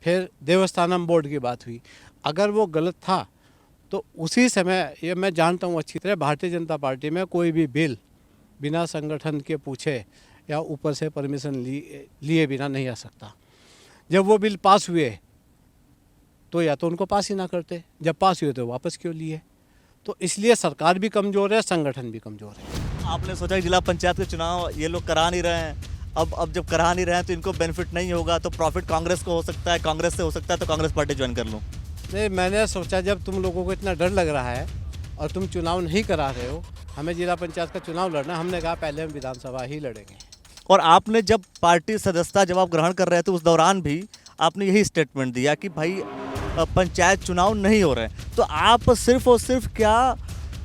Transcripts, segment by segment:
फिर देवस्थानम बोर्ड की बात हुई। अगर वो गलत था तो उसी समय, ये मैं जानता हूँ अच्छी तरह, भारतीय जनता पार्टी में कोई भी बिल बिना संगठन के पूछे या ऊपर से परमिशन लिए बिना नहीं आ सकता। जब वो बिल पास हुए तो या तो उनको पास ही ना करते, जब पास हुए तो वापस क्यों लिए। तो इसलिए सरकार भी कमज़ोर है, संगठन भी कमज़ोर है। आपने सोचा कि जिला पंचायत के चुनाव ये लोग करा नहीं रहे हैं, अब जब करा नहीं रहे हैं तो इनको बेनिफिट नहीं होगा, तो प्रॉफिट कांग्रेस को हो सकता है, कांग्रेस से हो सकता है, तो कांग्रेस पार्टी ज्वाइन कर लूँ। नहीं, मैंने सोचा जब तुम लोगों को इतना डर लग रहा है और तुम चुनाव नहीं करा रहे हो, हमें जिला पंचायत का चुनाव लड़ना, हमने कहा पहले हम विधानसभा ही लड़ेंगे। और आपने जब पार्टी सदस्यता जब आप ग्रहण कर रहे थे उस दौरान भी आपने यही स्टेटमेंट दिया कि भाई पंचायत चुनाव नहीं हो रहे हैं। तो आप सिर्फ और सिर्फ क्या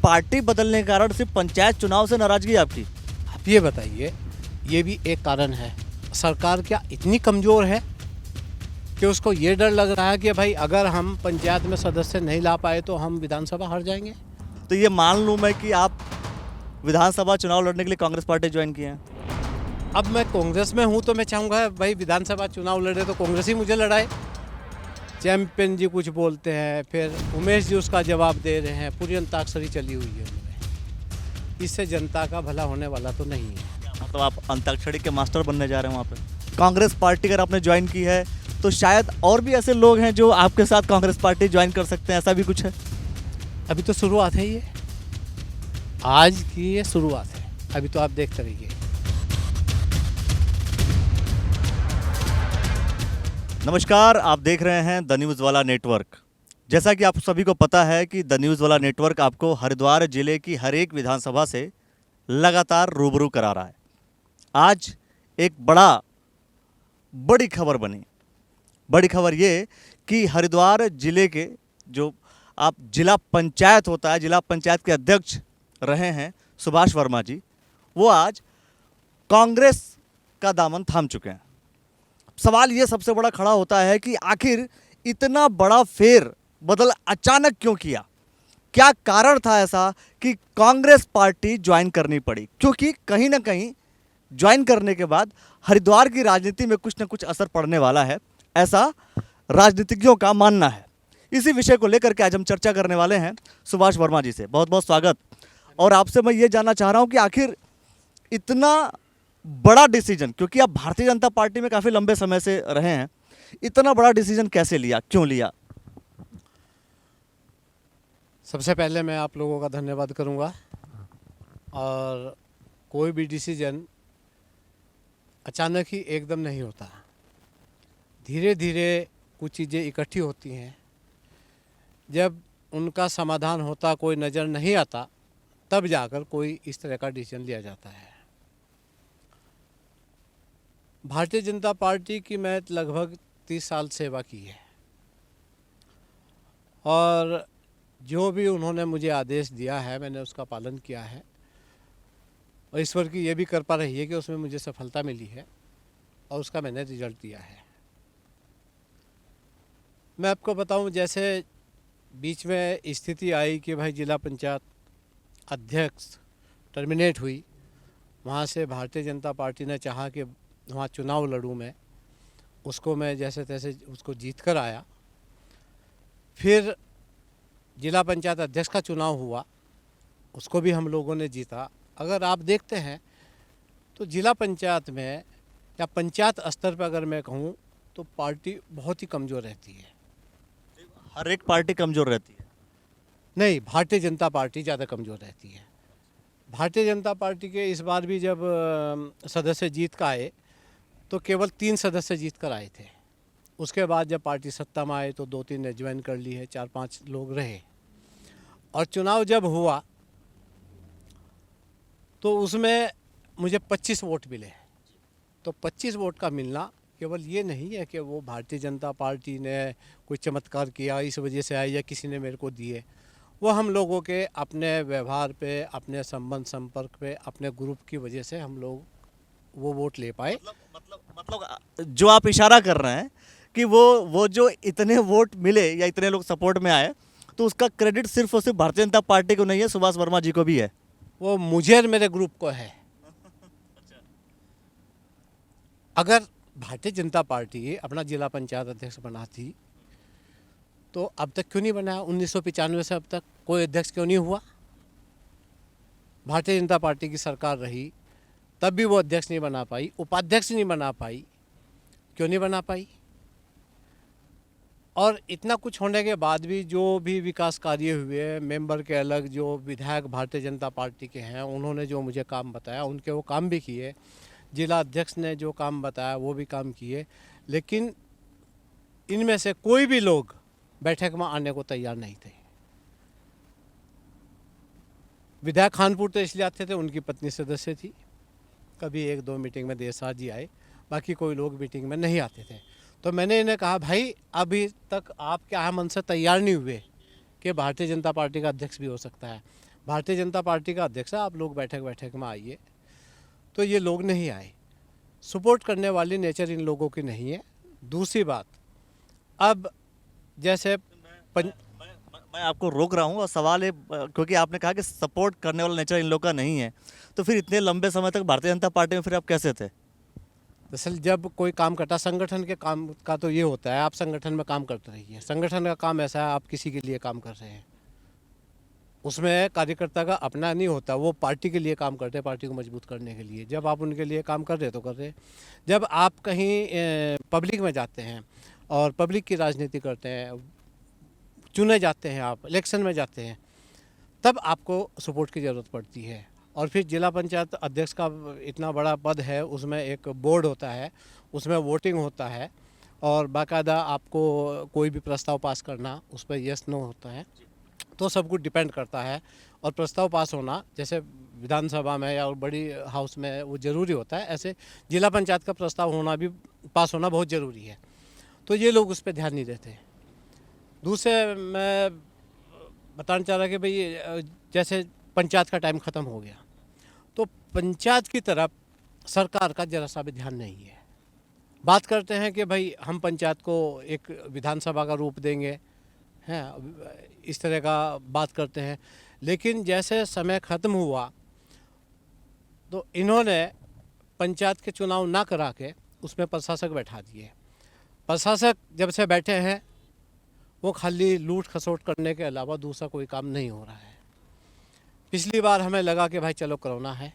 पार्टी बदलने के कारण सिर्फ पंचायत चुनाव से नाराजगी आपकी? आप ये बताइए, ये भी एक कारण है। सरकार क्या इतनी कमज़ोर है कि उसको ये डर लग रहा है कि भाई अगर हम पंचायत में सदस्य नहीं ला पाए तो हम विधानसभा हार जाएंगे? तो ये मान लूँ मैं कि आप विधानसभा चुनाव लड़ने के लिए कांग्रेस पार्टी ज्वाइन किए हैं। अब मैं कांग्रेस में हूँ तो मैं चाहूँगा भाई विधानसभा चुनाव लड़े तो कांग्रेस ही मुझे लड़ाए। चैंपियन जी कुछ बोलते हैं, फिर उमेश जी उसका जवाब दे रहे हैं, पूरी अंताक्षरी चली हुई है उनमें। इससे जनता का भला होने वाला तो नहीं है। मतलब आप अंताक्षरी के मास्टर बनने जा रहे हैं वहाँ पे। कांग्रेस पार्टी अगर आपने ज्वाइन की है तो शायद और भी ऐसे लोग हैं जो आपके साथ कांग्रेस पार्टी ज्वाइन कर सकते हैं, ऐसा भी कुछ है? अभी तो शुरुआत है, ये आज की ये शुरुआत है, अभी तो आप देखते रहिए। नमस्कार, आप देख रहे हैं द न्यूज़ वाला नेटवर्क। जैसा कि आप सभी को पता है कि द न्यूज़ वाला नेटवर्क आपको हरिद्वार जिले की हर एक विधानसभा से लगातार रूबरू करा रहा है। आज एक बड़ी खबर बनी। बड़ी खबर ये कि हरिद्वार जिले के जो आप जिला पंचायत होता है, जिला पंचायत के अध्यक्ष रहे हैं सुभाष वर्मा जी, वो आज कांग्रेस का दामन थाम चुके हैं। सवाल ये सबसे बड़ा खड़ा होता है कि आखिर इतना बड़ा फेर बदल अचानक क्यों किया? क्या कारण था ऐसा कि कांग्रेस पार्टी ज्वाइन करनी पड़ी? क्योंकि कहीं ना कहीं ज्वाइन करने के बाद हरिद्वार की राजनीति में कुछ ना कुछ असर पड़ने वाला है, ऐसा राजनीतिज्ञों का मानना है। इसी विषय को लेकर के आज हम चर्चा करने वाले हैं सुभाष वर्मा जी से। बहुत बहुत स्वागत। और आपसे मैं ये जानना चाह रहा हूँ कि आखिर इतना बड़ा डिसीजन, क्योंकि आप भारतीय जनता पार्टी में काफ़ी लंबे समय से रहे हैं, इतना बड़ा डिसीजन कैसे लिया, क्यों लिया? सबसे पहले मैं आप लोगों का धन्यवाद करूंगा। और कोई भी डिसीजन अचानक ही एकदम नहीं होता, धीरे धीरे कुछ चीज़ें इकट्ठी होती हैं। जब उनका समाधान होता कोई नज़र नहीं आता, तब जाकर कोई इस तरह का डिसीजन लिया जाता है। भारतीय जनता पार्टी की मैं लगभग 30 साल सेवा की है और जो भी उन्होंने मुझे आदेश दिया है मैंने उसका पालन किया है और ईश्वर की ये भी कृपा रही है कि उसमें मुझे सफलता मिली है और उसका मैंने रिजल्ट दिया है। मैं आपको बताऊं, जैसे बीच में स्थिति आई कि भाई जिला पंचायत अध्यक्ष टर्मिनेट हुई, वहाँ से भारतीय जनता पार्टी ने चाहा कि वहाँ चुनाव लड़ूं मैं, उसको मैं जैसे तैसे उसको जीत कर आया। फिर जिला पंचायत अध्यक्ष का चुनाव हुआ, उसको भी हम लोगों ने जीता। अगर आप देखते हैं तो जिला पंचायत में या पंचायत स्तर पर अगर मैं कहूँ तो पार्टी बहुत ही कमज़ोर रहती है। हर एक पार्टी कमज़ोर रहती है? नहीं, भारतीय जनता पार्टी ज़्यादा कमज़ोर रहती है। भारतीय जनता पार्टी के इस बार भी जब सदस्य जीत कर आए तो केवल 3 सदस्य जीत कर आए थे। उसके बाद जब पार्टी सत्ता में आए तो 2-3 ने ज्वाइन कर ली है, 4-5 लोग रहे। और चुनाव जब हुआ तो उसमें मुझे 25 वोट मिले। तो 25 वोट का मिलना केवल ये नहीं है कि वो भारतीय जनता पार्टी ने कोई चमत्कार किया इस वजह से आई या किसी ने मेरे को दिए। वो हम लोगों के अपने व्यवहार पे, अपने संबंध संपर्क पे, अपने ग्रुप की वजह से हम लोग वो वोट ले पाए। मतलब जो आप इशारा कर रहे हैं कि वो जो इतने वोट मिले या इतने लोग सपोर्ट में आए, तो उसका क्रेडिट सिर्फ और सिर्फ भारतीय जनता पार्टी को नहीं है, सुभाष वर्मा जी को भी है। वो मुझे और मेरे ग्रुप को है। अगर भारतीय जनता पार्टी अपना जिला पंचायत अध्यक्ष बनाती तो अब तक क्यों नहीं बनाया? 1995 से अब तक कोई अध्यक्ष क्यों नहीं हुआ? भारतीय जनता पार्टी की सरकार रही तब भी वो अध्यक्ष नहीं बना पाई, उपाध्यक्ष नहीं बना पाई। क्यों नहीं बना पाई? और इतना कुछ होने के बाद भी जो भी विकास कार्य हुए, मेंबर के अलग जो विधायक भारतीय जनता पार्टी के हैं उन्होंने जो मुझे काम बताया उनके वो काम भी किए, जिला अध्यक्ष ने जो काम बताया वो भी काम किए, लेकिन इनमें से कोई भी लोग बैठक में आने को तैयार नहीं थे। विधायक खानपुर तो इसलिए आते थे, उनकी पत्नी सदस्य थी, कभी 1-2 मीटिंग में देसाई जी आए, बाकी कोई लोग मीटिंग में नहीं आते थे। तो मैंने इन्हें कहा भाई अभी तक आप क्या मन से तैयार नहीं हुए कि भारतीय जनता पार्टी का अध्यक्ष भी हो सकता है। भारतीय जनता पार्टी का अध्यक्ष है, आप लोग बैठक में आइए। तो ये लोग नहीं आए। सपोर्ट करने वाली नेचर इन लोगों की नहीं है। दूसरी बात, अब जैसे मैं आपको रोक रहा हूँ और सवाल है क्योंकि आपने कहा कि सपोर्ट करने वाला नेचर इन लोग का नहीं है, तो फिर इतने लंबे समय तक भारतीय जनता पार्टी में फिर आप कैसे थे? दरअसल जब कोई काम करता, संगठन के काम का तो ये होता है आप संगठन में काम करते रहिए। संगठन का काम ऐसा है आप किसी के लिए काम कर रहे हैं, उसमें कार्यकर्ता का अपना नहीं होता, वो पार्टी के लिए काम करते हैं, पार्टी को मजबूत करने के लिए। जब आप उनके लिए काम कर रहे तो कर रहे। जब आप कहीं पब्लिक में जाते हैं और पब्लिक की राजनीति करते हैं, चुने जाते हैं, आप इलेक्शन में जाते हैं, तब आपको सपोर्ट की ज़रूरत पड़ती है। और फिर जिला पंचायत अध्यक्ष का इतना बड़ा पद है, उसमें एक बोर्ड होता है, उसमें वोटिंग होता है और बाकायदा आपको कोई भी प्रस्ताव पास करना उस पर यस नो होता है। तो सब कुछ डिपेंड करता है। और प्रस्ताव पास होना जैसे विधानसभा में या बड़ी हाउस में वो ज़रूरी होता है, ऐसे जिला पंचायत का प्रस्ताव होना भी, पास होना बहुत ज़रूरी है। तो ये लोग उस पर ध्यान नहीं देते। दूसरे मैं बताना चाह रहा कि भाई जैसे पंचायत का टाइम ख़त्म हो गया तो पंचायत की तरफ सरकार का जरा सा भी ध्यान नहीं है। बात करते हैं कि भाई हम पंचायत को एक विधानसभा का रूप देंगे, हैं, इस तरह का बात करते हैं, लेकिन जैसे समय ख़त्म हुआ तो इन्होंने पंचायत के चुनाव ना करा के उसमें प्रशासक बैठा दिए। प्रशासक जब से बैठे हैं वो खाली लूट खसोट करने के अलावा दूसरा कोई काम नहीं हो रहा है। पिछली बार हमें लगा कि भाई चलो कोरोना है,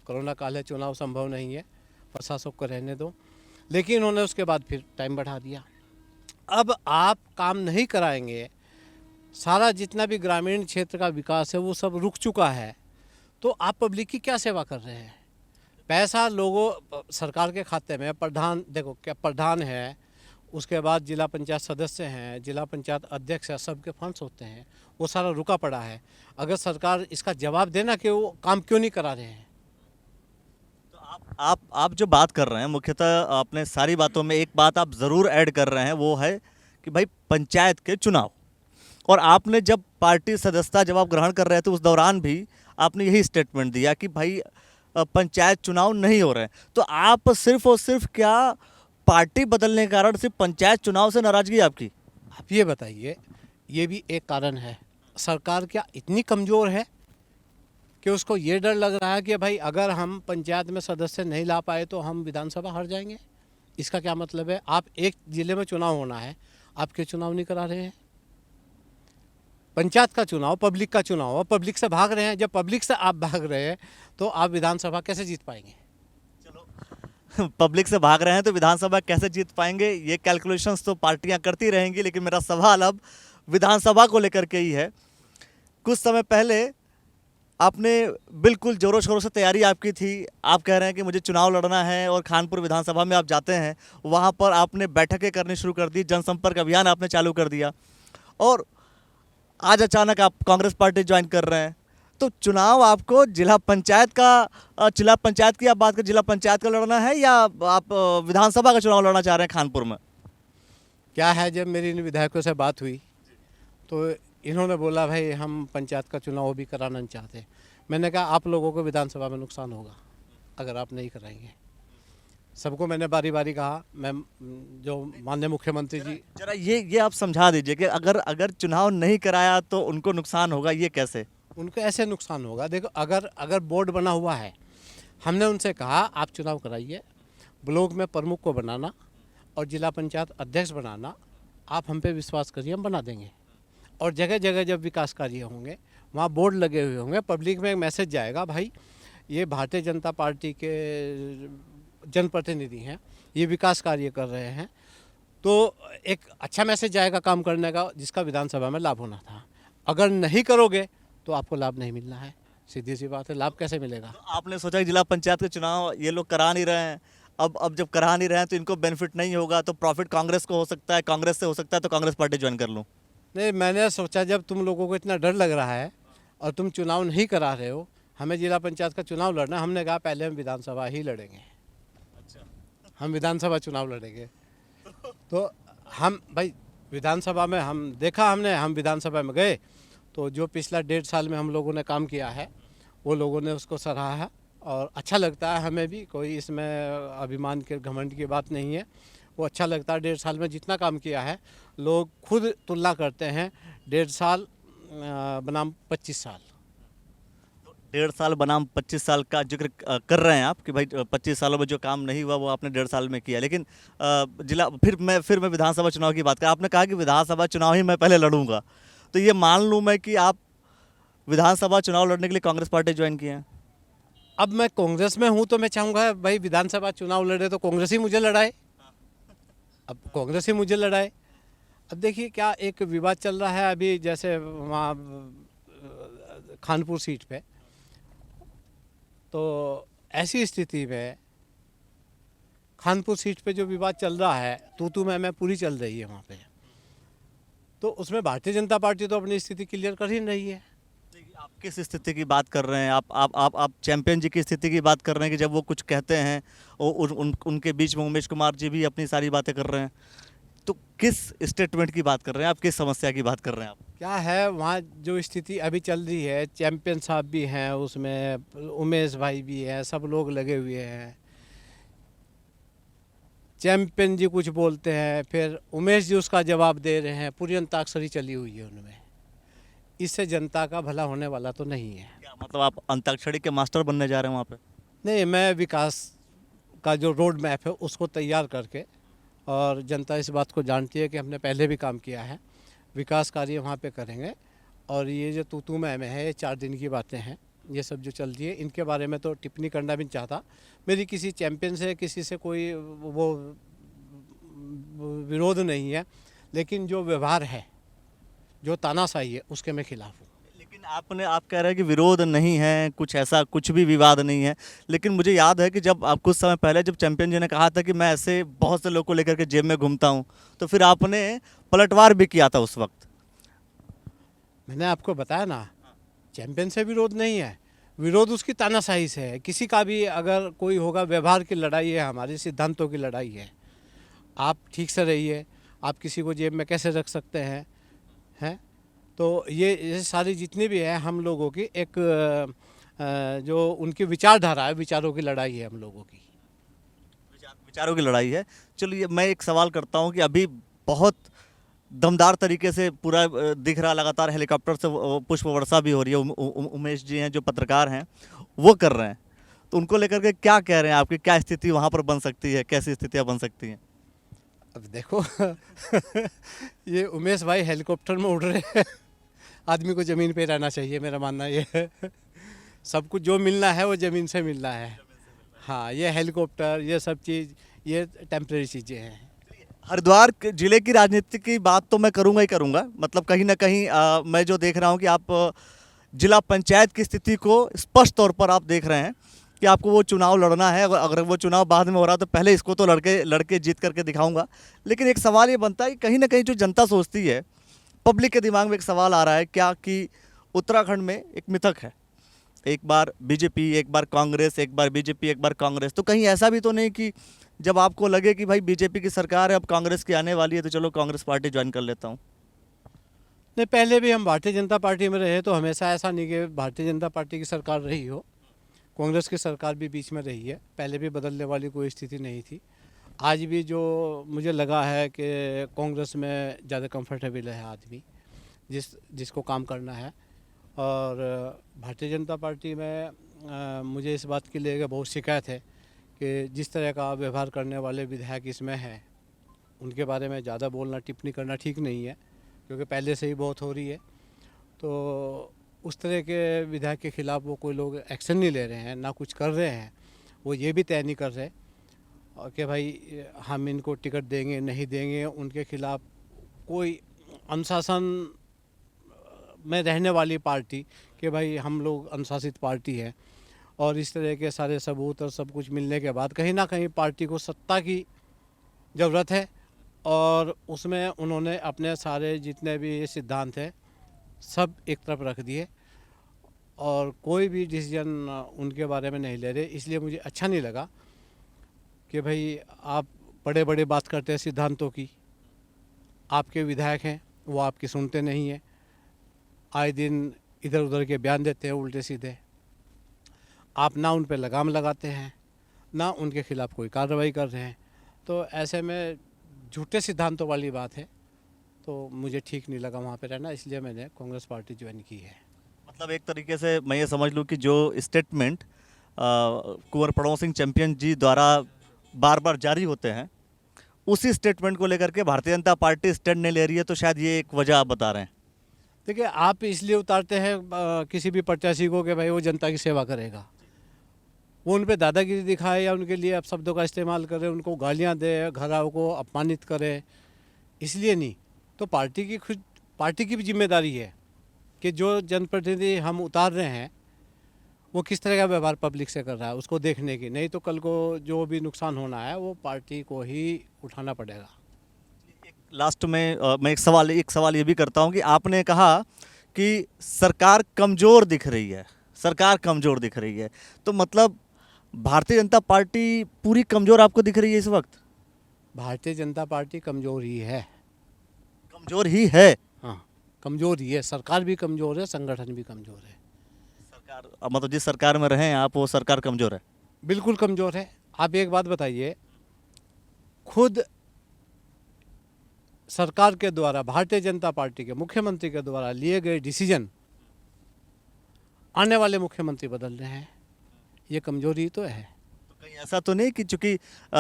कोरोना काल है, चुनाव संभव नहीं है, प्रशासक को रहने दो, लेकिन उन्होंने उसके बाद फिर टाइम बढ़ा दिया। अब आप काम नहीं कराएंगे, सारा जितना भी ग्रामीण क्षेत्र का विकास है वो सब रुक चुका है, तो आप पब्लिक की क्या सेवा कर रहे हैं? पैसा लोगों सरकार के खाते में, प्रधान देखो क्या प्रधान है, उसके बाद जिला पंचायत सदस्य हैं, जिला पंचायत अध्यक्ष है, सबके फंड्स होते हैं, वो सारा रुका पड़ा है। अगर सरकार इसका जवाब देना कि वो काम क्यों नहीं करा रहे हैं। तो आप जो बात कर रहे हैं, मुख्यतः आपने सारी बातों में एक बात आप ज़रूर ऐड कर रहे हैं, वो है कि भाई पंचायत के चुनाव। और आपने जब पार्टी सदस्यता जब आप ग्रहण कर रहे थे उस दौरान भी आपने यही स्टेटमेंट दिया कि भाई पंचायत चुनाव नहीं हो रहे हैं। तो आप सिर्फ और सिर्फ क्या पार्टी बदलने के कारण सिर्फ पंचायत चुनाव से नाराजगी आपकी? आप ये बताइए, ये भी एक कारण है। सरकार क्या इतनी कमज़ोर है कि उसको ये डर लग रहा है कि भाई अगर हम पंचायत में सदस्य नहीं ला पाए तो हम विधानसभा हार जाएंगे? इसका क्या मतलब है? आप एक ज़िले में चुनाव होना है, आप क्यों चुनाव नहीं करा रहे हैं? पंचायत का चुनाव पब्लिक का चुनाव है, पब्लिक से भाग रहे हैं। जब पब्लिक से आप भाग रहे हैं तो आप विधानसभा कैसे जीत पाएंगे? पब्लिक से भाग रहे हैं तो विधानसभा कैसे जीत पाएंगे, ये कैलकुलेशंस तो पार्टियां करती रहेंगी, लेकिन मेरा सवाल अब विधानसभा को लेकर के ही है। कुछ समय पहले आपने बिल्कुल जोरों शोरों से तैयारी आपकी थी, आप कह रहे हैं कि मुझे चुनाव लड़ना है, और खानपुर विधानसभा में आप जाते हैं, वहाँ पर आपने बैठकें करनी शुरू कर दी, जनसंपर्क अभियान आपने चालू कर दिया, और आज अचानक आप कांग्रेस पार्टी ज्वाइन कर रहे हैं। तो चुनाव आपको जिला पंचायत की आप बात कर, जिला पंचायत का लड़ना है या आप विधानसभा का चुनाव लड़ना चाह रहे हैं खानपुर में? क्या है, जब मेरी इन विधायकों से बात हुई तो इन्होंने बोला भाई हम पंचायत का चुनाव भी कराना नहीं चाहते। मैंने कहा आप लोगों को विधानसभा में नुकसान होगा अगर आप नहीं कराएंगे। सबको मैंने बारी बारी कहा। मैं जो माननीय मुख्यमंत्री जी, जरा ये आप समझा दीजिए कि अगर चुनाव नहीं कराया तो उनको नुकसान होगा, ये कैसे? उनको ऐसे नुकसान होगा, देखो अगर बोर्ड बना हुआ है, हमने उनसे कहा आप चुनाव कराइए, ब्लॉक में प्रमुख को बनाना और जिला पंचायत अध्यक्ष बनाना, आप हम पे विश्वास करिए, हम बना देंगे। और जगह जगह जब विकास कार्य होंगे, वहाँ बोर्ड लगे हुए होंगे, पब्लिक में एक मैसेज जाएगा, भाई ये भारतीय जनता पार्टी के जनप्रतिनिधि हैं, ये विकास कार्य कर रहे हैं, तो एक अच्छा मैसेज जाएगा काम करने का, जिसका विधानसभा में लाभ होना था। अगर नहीं करोगे तो आपको लाभ नहीं मिलना है, सीधी सी बात है। लाभ कैसे मिलेगा? तो आपने सोचा कि जिला पंचायत के चुनाव ये लोग करा नहीं रहे हैं, अब जब करा नहीं रहे हैं तो इनको बेनिफिट नहीं होगा, तो प्रॉफिट कांग्रेस को हो सकता है, कांग्रेस से हो सकता है, तो कांग्रेस पार्टी ज्वाइन कर लूँ। नहीं, मैंने सोचा जब तुम लोगों को इतना डर लग रहा है और तुम चुनाव नहीं करा रहे हो, हमें जिला पंचायत का चुनाव लड़ना, हमने कहा पहले हम विधानसभा ही लड़ेंगे। अच्छा, हम विधानसभा चुनाव लड़ेंगे। तो हम भाई विधानसभा में हम विधानसभा में गए, तो जो पिछला 1.5 साल में हम लोगों ने काम किया है, वो लोगों ने उसको सराहा है और अच्छा लगता है हमें भी। कोई इसमें अभिमान के घमंड की बात नहीं है, वो अच्छा लगता है। 1.5 साल में जितना काम किया है, लोग खुद तुलना करते हैं, 1.5 साल बनाम 25 साल। 1.5 साल बनाम 25 साल का जिक्र कर रहे हैं आप कि भाई 25 सालों में जो काम नहीं हुआ वो आपने 1.5 साल में किया, लेकिन जिला फिर मैं विधानसभा चुनाव की बात करें, आपने कहा कि विधानसभा चुनाव ही मैं पहले लड़ूंगा, तो ये मान लूँ मैं कि आप विधानसभा चुनाव लड़ने के लिए कांग्रेस पार्टी ज्वाइन किए हैं? अब मैं कांग्रेस में हूँ तो मैं चाहूँगा भाई विधानसभा चुनाव लड़े तो कांग्रेस ही मुझे लड़ाए, अब कांग्रेस ही मुझे लड़ाए। अब देखिए क्या एक विवाद चल रहा है अभी, जैसे वहाँ खानपुर सीट पे, तो ऐसी स्थिति में खानपुर सीट पे जो विवाद चल रहा है, तू मैं पूरी चल रही है वहाँ पे, तो उसमें भारतीय जनता पार्टी तो अपनी स्थिति क्लियर कर ही नहीं है। आप किस स्थिति की बात कर रहे हैं? आप चैंपियन जी की स्थिति की बात कर रहे हैं कि जब वो कुछ कहते हैं उनके बीच में उमेश कुमार जी भी अपनी सारी बातें कर रहे हैं, तो किस स्टेटमेंट की बात कर रहे हैं आप, किस समस्या की बात कर रहे हैं आप? क्या है वहाँ जो स्थिति अभी चल रही है, चैंपियन साहब भी हैं उसमें, उमेश भाई भी हैं, सब लोग लगे हुए हैं। चैंपियन जी कुछ बोलते हैं, फिर उमेश जी उसका जवाब दे रहे हैं, पूरी अंताक्षरी चली हुई है उनमें। इससे जनता का भला होने वाला तो नहीं है। क्या मतलब आप अंताक्षरी के मास्टर बनने जा रहे हैं वहाँ पे? नहीं, मैं विकास का जो रोड मैप है उसको तैयार करके, और जनता इस बात को जानती है कि हमने पहले भी काम किया है, विकास कार्य वहाँ पे करेंगे। और ये जो तू मैं है, ये 4 दिन की बातें हैं, ये सब जो चल रही है इनके बारे में तो टिप्पणी करना भी नहीं चाहता। मेरी किसी चैंपियन से किसी से कोई वो विरोध नहीं है, लेकिन जो व्यवहार है, जो तानाशाही है, उसके मैं खिलाफ हूँ। लेकिन आप कह रहे हैं कि विरोध नहीं है, कुछ ऐसा कुछ भी विवाद नहीं है, लेकिन मुझे याद है कि जब आप कुछ समय पहले जब चैंपियन जी ने कहा था कि मैं ऐसे बहुत से लोगों को लेकर के जेब में घूमता हूं, तो फिर आपने पलटवार भी किया था उस वक्त। मैंने आपको बताया ना, चैंपियन से विरोध नहीं है, विरोध उसकी तानाशाही से है। किसी का भी अगर कोई होगा, व्यवहार की लड़ाई है, हमारे सिद्धांतों की लड़ाई है। आप ठीक से रहिए, आप किसी को जेब में कैसे रख सकते हैं? तो ये सारी जितनी भी है हम लोगों की एक जो उनकी विचारधारा है, विचारों की लड़ाई है हम लोगों की। विचारों की लड़ाई है। चलिए मैं एक सवाल करता हूं कि अभी बहुत दमदार तरीके से पूरा दिख रहा, लगातार हेलीकॉप्टर से पुष्प वर्षा भी हो रही है, उमेश जी हैं जो पत्रकार हैं वो कर रहे हैं, तो उनको लेकर के क्या कह रहे हैं? आपकी क्या स्थिति वहाँ पर बन सकती है, कैसी स्थितियाँ बन सकती हैं? अब देखो ये उमेश भाई हेलीकॉप्टर में उड़ रहे हैं, आदमी को ज़मीन पे रहना चाहिए, मेरा मानना ये है। सब कुछ जो मिलना है वो ज़मीन से मिलना है। हाँ, ये हेलीकॉप्टर, ये सब चीज़, ये टेम्परेरी चीज़ें हैं। हरिद्वार जिले की राजनीति की बात तो मैं करूंगा ही करूंगा, मतलब कहीं ना कहीं मैं जो देख रहा हूं कि आप जिला पंचायत की स्थिति को स्पष्ट तौर पर आप देख रहे हैं कि आपको वो चुनाव लड़ना है। अगर वो चुनाव बाद में हो रहा तो पहले इसको तो लड़के जीत करके दिखाऊंगा। लेकिन एक सवाल ये बनता है कि कहीं ना कहीं जो जनता सोचती है, पब्लिक के दिमाग में एक सवाल आ रहा है क्या कि उत्तराखंड में एक मिथक है, एक बार बीजेपी, एक बार कांग्रेस, एक बार बीजेपी, एक बार कांग्रेस, तो कहीं ऐसा भी तो नहीं कि जब आपको लगे कि भाई बीजेपी की सरकार है, अब कांग्रेस की आने वाली है, तो चलो कांग्रेस पार्टी ज्वाइन कर लेता हूँ? नहीं, पहले भी हम भारतीय जनता पार्टी में रहे, तो हमेशा ऐसा नहीं कि भारतीय जनता पार्टी की सरकार रही हो, कांग्रेस की सरकार भी बीच में रही है, पहले भी बदलने वाली कोई स्थिति नहीं थी। आज भी जो मुझे लगा है कि कांग्रेस में ज़्यादा कंफर्टेबल है आदमी, जिसको काम करना है। और भारतीय जनता पार्टी में मुझे इस बात की लेकर बहुत शिकायत है कि जिस तरह का व्यवहार करने वाले विधायक इसमें हैं, उनके बारे में ज़्यादा बोलना, टिप्पणी करना ठीक नहीं है, क्योंकि पहले से ही बहुत हो रही है। तो उस तरह के विधायक के खिलाफ वो कोई लोग एक्शन नहीं ले रहे हैं, ना कुछ कर रहे हैं। वो ये भी तय नहीं कर रहे कि भाई हम इनको टिकट देंगे नहीं देंगे। उनके खिलाफ कोई अनुशासन में रहने वाली पार्टी कि भाई हम लोग अनुशासित पार्टी है, और इस तरह के सारे सबूत और सब कुछ मिलने के बाद कहीं ना कहीं पार्टी को सत्ता की ज़रूरत है, और उसमें उन्होंने अपने सारे जितने भी सिद्धांत हैं सब एक तरफ रख दिए और कोई भी डिसीजन उनके बारे में नहीं ले रहे। इसलिए मुझे अच्छा नहीं लगा कि भाई आप बड़े बड़े बात करते हैं सिद्धांतों की, आपके विधायक हैं वो आपकी सुनते नहीं हैं, आए दिन इधर उधर के बयान देते हैं उल्टे सीधे। आप ना उन पर लगाम लगाते हैं, ना उनके खिलाफ कोई कार्रवाई कर रहे हैं। तो ऐसे में झूठे सिद्धांतों वाली बात है, तो मुझे ठीक नहीं लगा वहाँ पे रहना, इसलिए मैंने कांग्रेस पार्टी ज्वाइन की है। मतलब एक तरीके से मैं ये समझ लूँ कि जो स्टेटमेंट कुंवर प्रणव सिंह चैंपियन जी द्वारा बार बार जारी होते हैं, उसी स्टेटमेंट को लेकर के भारतीय जनता पार्टी स्टैंड नहीं ले रही है, तो शायद ये एक वजह आप बता रहे हैं। देखिए, आप इसलिए उतारते हैं किसी भी प्रत्याशी को कि भाई वो जनता की सेवा करेगा, वो उन पर दादागिरी दिखाए या उनके लिए आप शब्दों का इस्तेमाल करें, उनको गालियाँ दे, घरों को अपमानित करें, इसलिए नहीं। तो पार्टी की भी जिम्मेदारी है कि जो जनप्रतिनिधि हम उतार रहे हैं वो किस तरह का व्यवहार पब्लिक से कर रहा है उसको देखने की, नहीं तो कल को जो भी नुकसान होना है वो पार्टी को ही उठाना पड़ेगा। लास्ट में मैं एक सवाल ये भी करता हूँ कि आपने कहा कि सरकार कमज़ोर दिख रही है, सरकार कमज़ोर दिख रही है, तो मतलब भारतीय जनता पार्टी पूरी कमज़ोर आपको दिख रही है इस वक्त? भारतीय जनता पार्टी कमज़ोर ही है। कमज़ोर ही है? हाँ, कमज़ोर ही है। सरकार भी कमज़ोर है, संगठन भी कमज़ोर है। सरकार मतलब जिस सरकार में रहे हैं आप, वो सरकार कमज़ोर है? बिल्कुल कमज़ोर है। आप एक बात बताइए, खुद सरकार के द्वारा, भारतीय जनता पार्टी के मुख्यमंत्री के द्वारा लिए गए डिसीजन आने वाले मुख्यमंत्री बदल रहे हैं, ये कमजोरी तो है। तो कहीं ऐसा तो नहीं कि चूंकि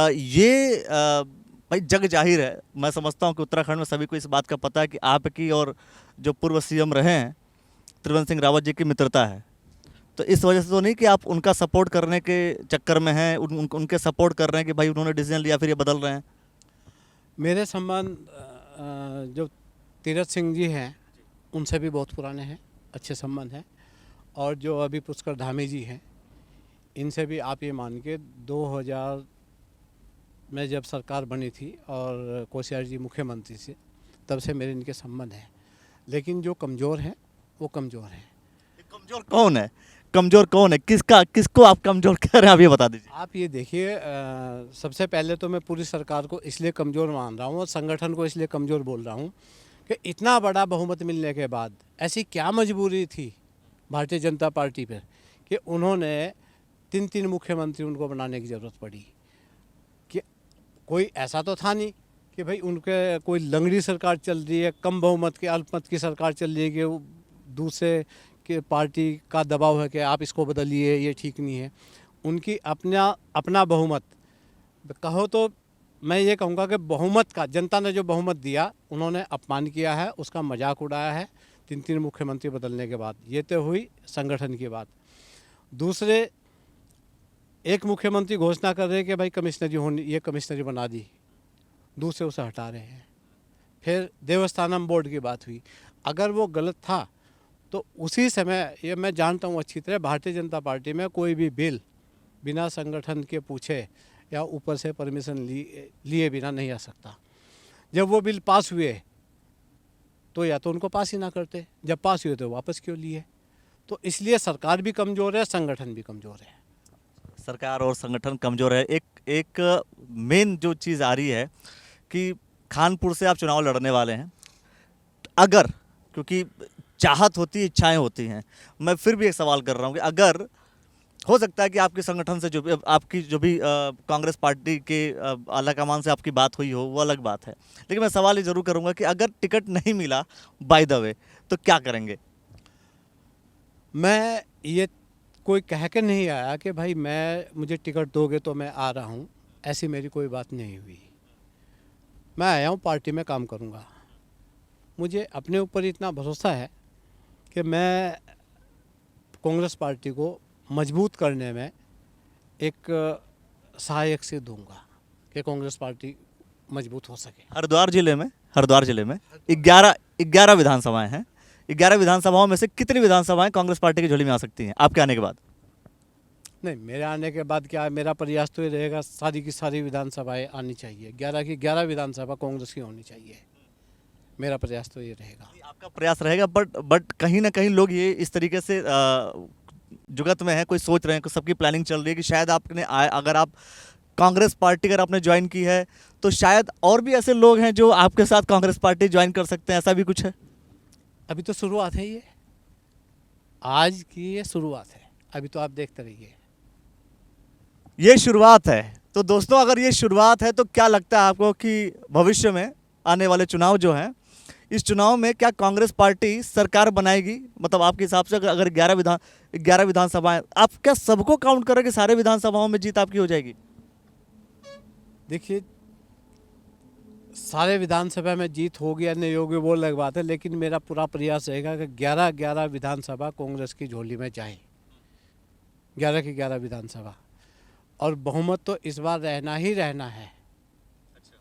ये भाई जग जाहिर है, मैं समझता हूँ कि उत्तराखंड में सभी को इस बात का पता है कि आपकी और जो पूर्व सीएम रहे हैं त्रिवेंद्र सिंह रावत जी की मित्रता है, तो इस वजह से तो नहीं कि आप उनका सपोर्ट करने के चक्कर में हैं, उनके सपोर्ट कर रहे हैं कि भाई उन्होंने डिसीजन लिया फिर ये बदल रहे हैं? मेरे संबंध जो तीरथ सिंह जी हैं उनसे भी बहुत पुराने हैं, अच्छे संबंध हैं, और जो अभी पुष्कर धामी जी हैं इनसे भी आप ये मान के 2000 में जब सरकार बनी थी और कोश्यारी जी मुख्यमंत्री से, तब से मेरे इनके संबंध हैं। लेकिन जो कमज़ोर हैं वो कमज़ोर हैं। कमज़ोर कौन है? कमज़ोर कौन है? किसको आप कमज़ोर कह रहे हैं, आप ये बता दीजिए। आप ये देखिए, सबसे पहले तो मैं पूरी सरकार को इसलिए कमज़ोर मान रहा हूँ और संगठन को इसलिए कमज़ोर बोल रहा हूँ कि इतना बड़ा बहुमत मिलने के बाद ऐसी क्या मजबूरी थी भारतीय जनता पार्टी पर कि उन्होंने 3 मुख्यमंत्री उनको बनाने की ज़रूरत पड़ी। कि कोई ऐसा तो था नहीं कि भाई उनके कोई लंगड़ी सरकार चल रही है, कम बहुमत की अल्पमत की सरकार चल रही है कि दूसरे कि पार्टी का दबाव है कि आप इसको बदलिए, ये ठीक नहीं है। उनकी अपना बहुमत कहो तो मैं ये कहूँगा कि बहुमत का, जनता ने जो बहुमत दिया उन्होंने अपमान किया है, उसका मजाक उड़ाया है 3 मुख्यमंत्री बदलने के बाद। ये तो हुई संगठन की बात। दूसरे, एक मुख्यमंत्री घोषणा कर रहे कि भाई कमिश्नरी होनी, ये कमिश्नरी बना दी, दूसरे उसे हटा रहे हैं। फिर देवस्थानम बोर्ड की बात हुई, अगर वो गलत था तो उसी समय, ये मैं जानता हूँ अच्छी तरह, भारतीय जनता पार्टी में कोई भी बिल बिना संगठन के पूछे या ऊपर से परमिशन लिए बिना नहीं आ सकता। जब वो बिल पास हुए तो या तो उनको पास ही ना करते, जब पास हुए तो वापस क्यों लिए? तो इसलिए सरकार भी कमज़ोर है, संगठन भी कमज़ोर है। सरकार और संगठन कमज़ोर है। एक मेन जो चीज़ आ रही है कि कानपुर से आप चुनाव लड़ने वाले हैं, अगर, क्योंकि चाहत होती है, इच्छाएं होती हैं, मैं फिर भी एक सवाल कर रहा हूँ कि अगर हो सकता है कि आपके संगठन से आपकी जो भी कांग्रेस पार्टी के आला कमान से आपकी बात हुई हो, वो अलग बात है, लेकिन मैं सवाल ये ज़रूर करूँगा कि अगर टिकट नहीं मिला बाय द वे, तो क्या करेंगे? मैं ये कोई कह के नहीं आया कि भाई मुझे टिकट दोगे तो मैं आ रहा हूँ, ऐसी मेरी कोई बात नहीं हुई। मैं आया हूँ, पार्टी में काम करूँगा। मुझे अपने ऊपर इतना भरोसा है कि मैं कांग्रेस पार्टी को मजबूत करने में एक सहायक सिद्ध दूंगा कि कांग्रेस पार्टी मजबूत हो सके। हरिद्वार जिले में 11 विधानसभाएं हैं। 11 विधानसभाओं में से कितनी विधानसभाएं कांग्रेस पार्टी की झोली में आ सकती हैं आपके आने के बाद? नहीं, मेरे आने के बाद क्या, मेरा प्रयास तो ये रहेगा सारी की सारी विधानसभाएं आनी चाहिए। 11 की 11 विधानसभा कांग्रेस की होनी चाहिए। मेरा प्रयास तो ये रहेगा। आपका प्रयास रहेगा, बट कहीं ना कहीं लोग ये इस तरीके से जुगत में है, कोई सोच रहे हैं, सबकी प्लानिंग चल रही है कि शायद अगर आप कांग्रेस पार्टी अगर आपने ज्वाइन की है तो शायद और भी ऐसे लोग हैं जो आपके साथ कांग्रेस पार्टी ज्वाइन कर सकते हैं, ऐसा भी कुछ है? अभी तो शुरुआत है, ये आज की ये शुरुआत है। अभी तो आप देखते रहिए, ये शुरुआत है। तो दोस्तों, अगर ये शुरुआत है तो क्या लगता है आपको कि भविष्य में आने वाले चुनाव जो हैं, इस चुनाव में क्या कांग्रेस पार्टी सरकार बनाएगी? मतलब आपके हिसाब से अगर 11 विधानसभाएं, आप क्या सबको काउंट करें कि सारे विधानसभाओं में जीत आपकी हो जाएगी? देखिए, सारे विधानसभा में जीत होगी या नहीं होगी वो अलग बात है, लेकिन मेरा पूरा प्रयास रहेगा कि 11 विधानसभा कांग्रेस की झोली में जाए। 11 की 11 विधानसभा, और बहुमत तो इस बार रहना ही रहना है।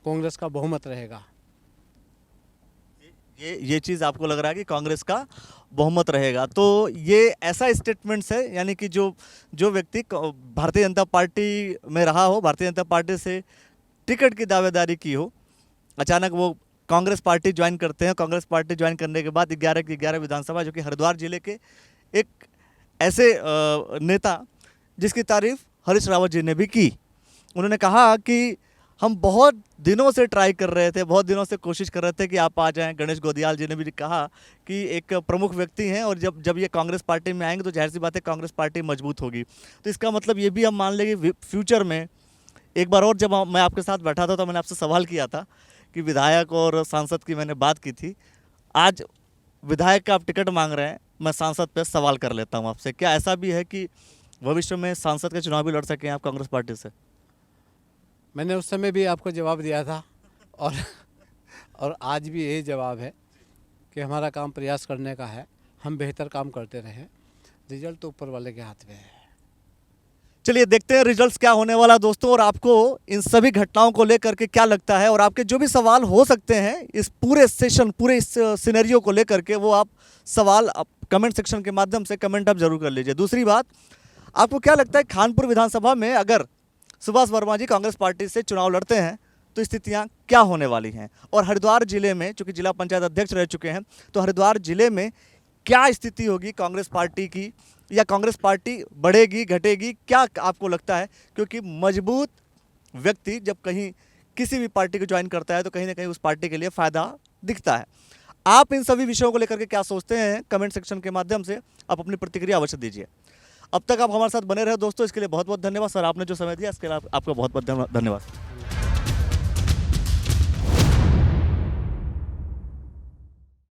कांग्रेस का बहुमत रहेगा। ये चीज़ आपको लग रहा है कि कांग्रेस का बहुमत रहेगा? तो ये ऐसा स्टेटमेंट्स है, यानी कि जो व्यक्ति भारतीय जनता पार्टी में रहा हो, भारतीय जनता पार्टी से टिकट की दावेदारी की हो, अचानक वो कांग्रेस पार्टी ज्वाइन करते हैं। कांग्रेस पार्टी ज्वाइन करने के बाद 11 की 11 विधानसभा, जो कि हरिद्वार जिले के एक ऐसे नेता जिसकी तारीफ हरीश रावत जी ने भी की। उन्होंने कहा कि हम बहुत दिनों से ट्राई कर रहे थे, बहुत दिनों से कोशिश कर रहे थे कि आप आ जाएं। गणेश गोदियाल जी ने भी कहा कि एक प्रमुख व्यक्ति हैं और जब ये कांग्रेस पार्टी में आएंगे तो जाहिर सी बात है कांग्रेस पार्टी मजबूत होगी। तो इसका मतलब ये भी हम मान लें कि फ्यूचर में एक बार और जब मैं आपके साथ बैठा था तो मैंने आपसे सवाल किया था कि विधायक और सांसद की मैंने बात की थी। आज विधायक का आप टिकट मांग रहे हैं, मैं सांसद पे सवाल कर लेता हूँ आपसे, क्या ऐसा भी है कि भविष्य में सांसद के चुनाव भी लड़ सकें आप कांग्रेस पार्टी से? मैंने उस समय भी आपको जवाब दिया था और आज भी यही जवाब है कि हमारा काम प्रयास करने का है। हम बेहतर काम करते रहें, रिजल्ट तो ऊपर वाले के हाथ में है। चलिए देखते हैं रिजल्ट्स क्या होने वाला दोस्तों, और आपको इन सभी घटनाओं को लेकर के क्या लगता है, और आपके जो भी सवाल हो सकते हैं इस पूरे सेशन, पूरे इस सिनेरियो को लेकर के, वो आप सवाल कमेंट सेक्शन के माध्यम से कमेंट आप जरूर कर लीजिए। दूसरी बात, आपको क्या लगता है खानपुर विधानसभा में अगर सुभाष वर्मा जी कांग्रेस पार्टी से चुनाव लड़ते हैं तो स्थितियां क्या होने वाली हैं? और हरिद्वार जिले में, चूंकि जिला पंचायत अध्यक्ष रह चुके हैं, तो हरिद्वार जिले में क्या स्थिति होगी कांग्रेस पार्टी की, या कांग्रेस पार्टी बढ़ेगी घटेगी, क्या आपको लगता है? क्योंकि मजबूत व्यक्ति जब कहीं किसी भी पार्टी को ज्वाइन करता है तो कहीं ना कहीं उस पार्टी के लिए फ़ायदा दिखता है। आप इन सभी विषयों को लेकर के क्या सोचते हैं, कमेंट सेक्शन के माध्यम से आप अपनी प्रतिक्रिया अवश्य दीजिए। अब तक आप हमारे साथ बने रहे दोस्तों, इसके लिए बहुत बहुत धन्यवाद। सर, आपने जो समय दिया इसके लिए आपका बहुत बहुत धन्यवाद।